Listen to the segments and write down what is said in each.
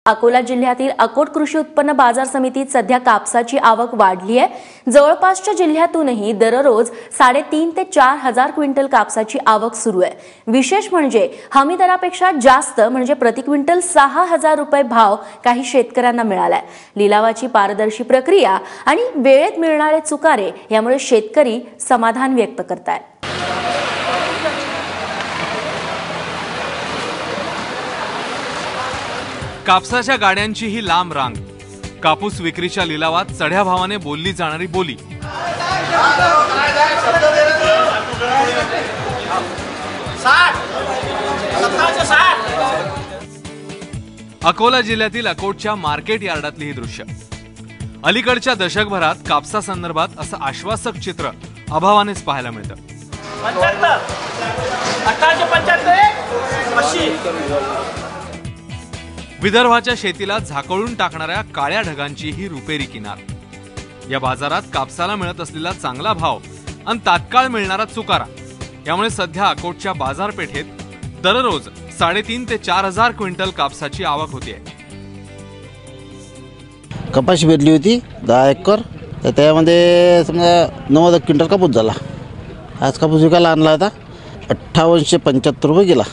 अकोला जिल्ह्यातील अकोट कृषी उत्पन्न बाजार समितीत सध्या कापसाची आवक वाढली आहे। जवळपासच्या जिल्ह्यातूनही दररोज 3.5 ते 4 हजार क्विंटल कापसाची आवक सुरू आहे। विशेष म्हणजे हमी दरापेक्षा जास्त म्हणजे प्रति क्विंटल 6,000 रुपये भाव काही शेतकऱ्यांना मिळालाय। लिलावाची पारदर्शी प्रक्रिया आणि वेळेत मिळणारे चुकारे यामुळे शेतकरी समाधान व्यक्त करतायत। कापसाच्या गाड्यांची ही लांब रांग, कापूस विक्रीच्या लिलावात चढ्या भावाने बोलली जाणारी बोली। अकोला जिल्ह्यातील अकोटच्या मार्केट यार्डातली ही दृश्य। अलीकडच्या दशकभरात कापसासंदर्भात असं आश्वासक चित्र अभावानेच पाहायला मिळतं। विदर्भाच्या शेतीला झाकळून टाकणाऱ्या काळ्या ढगांची ही रुपेरी किनार। या बाजारात कापसाला मिळत असलेला चांगला भाव आणि तात्काळ मिळणारा चुकारा यामुळे सध्या अकोटच्या बाजारपेठेत दररोज 3.5 ते 4 हजार क्विंटल कापसाची आवक होते। कपाशी भेटली होती 10 एकर, तर त्यामध्ये समजा 90 क्विंटल कापूस झाला। आज कापूस विकायला आणला होता 5875 रुपये गेला।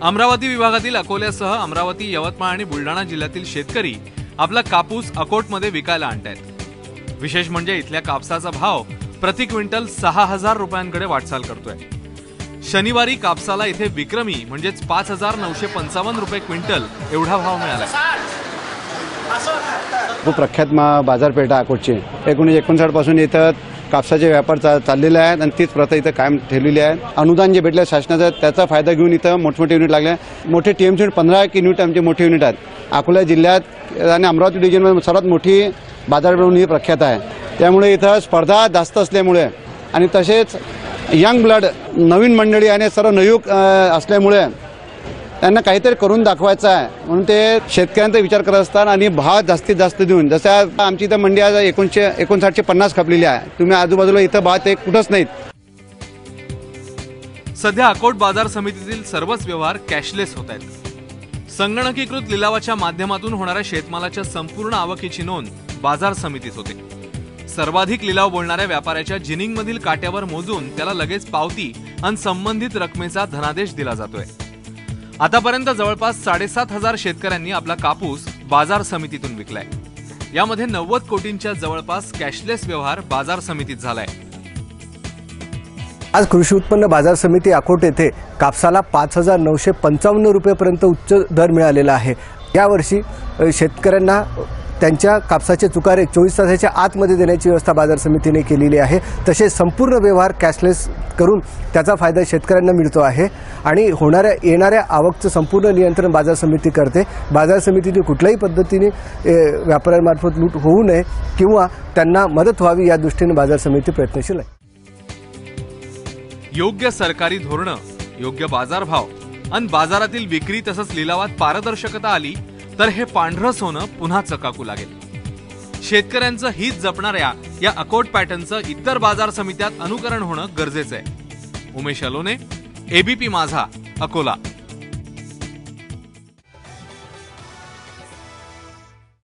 अमरावती विभागातील अकोल्यासह अमरावती, यवतमाळ आणि बुलढाणा जिल्ह्यातील शेतकरी आपला कापूस अकोटमध्ये विकायला आणतायत। विशेष म्हणजे इथल्या कापसाचा भाव प्रति क्विंटल 6,000 रुपयांकडे वाटचाल करतोय। शनिवारी कापसाला इथे विक्रमी म्हणजेच 5,955 रुपये क्विंटल एवढा भाव मिळाला। खूप प्रख्यात बाजारपेठ अकोटची 1959 पासून इथं कापसाचे व्यापार चाललेले आहेत आणि तीच प्रथा इथं कायम ठेवलेली आहे। अनुदान जे भेटले शासनाचं त्याचा फायदा घेऊन इथं मोठमोठे युनिट लागले। मोठे टीएमसी 15 युनिट आमचे मोठे युनिट आहेत। अकोला जिल्ह्यात आणि अमरावती डिव्हिजनमध्ये सर्वात मोठी बाजारपेठ म्हणून ही प्रख्यात आहे। त्यामुळे इथं स्पर्धा जास्त असल्यामुळे आणि तसेच यंग ब्लड नवीन मंडळी आणि सर्व नवयुवक असल्यामुळे त्यांना काहीतरी करून दाखवायचं आहे म्हणून ते शेतकऱ्यांचा विचार करत असतात आणि भाव जास्तीत जास्त देऊन, जसं आमची इथं मंडी आज 5950 खपलेली आहे। तुम्ही आजूबाजूला इथं भाव ते कुठंच नाहीत। सध्या अकोट बाजार समितीतील सर्वच व्यवहार कॅशलेस होत आहेत। संगणकीकृत लिलावाच्या माध्यमातून होणाऱ्या शेतमालाच्या संपूर्ण आवकीची नोंद बाजार समितीत होते। सर्वाधिक लिलाव बोलणाऱ्या व्यापाऱ्याच्या जिनिंगमधील काट्यावर मोजून त्याला लगेच पावती आणि संबंधित रकमेचा धनादेश दिला जातोय। आतापर्यंत जवळपास 7,500 शेतकऱ्यांनी आपला कापूस बाजार समितीतून विकलाय। यामध्ये 90 कोटींच्या जवळपास कॅशलेस व्यवहार बाजार समितीत झालाय। आज कृषी उत्पन्न बाजार समिती अकोट येथे कापसाला 5,955 रुपयेपर्यंत उच्च दर मिळालेला आहे। यावर्षी शेतकऱ्यांना त्यांच्या कापसाचे चुकारे 24 तासाच्या आतमध्ये देण्याची व्यवस्था बाजार समितीने केलेली आहे। तसेच संपूर्ण व्यवहार कॅशलेस करून त्याचा फायदा शेतकऱ्यांना मिळतो आहे आणि येणाऱ्या आवकचं संपूर्ण नियंत्रण बाजार समिती करते। बाजार समितीने कुठल्याही पद्धतीने व्यापाऱ्यांमार्फत लूट होऊ नये किंवा त्यांना मदत व्हावी या दृष्टीने बाजार समिती प्रयत्नशील आहे। योग्य सरकारी धोरणं, योग्य बाजारभाव आणि बाजारातील विक्री तसंच लिलावात पारदर्शकता आली तर हे पांढरं सोनं पुन्हा चकाकू लागेल। शेतकऱ्यांचं हित जपणाऱ्या या अकोट पॅटर्नचं इतर बाजार समित्यात अनुकरण होणं गरजेचं आहे। उमेश अलोने, एबीपी माझा, अकोला।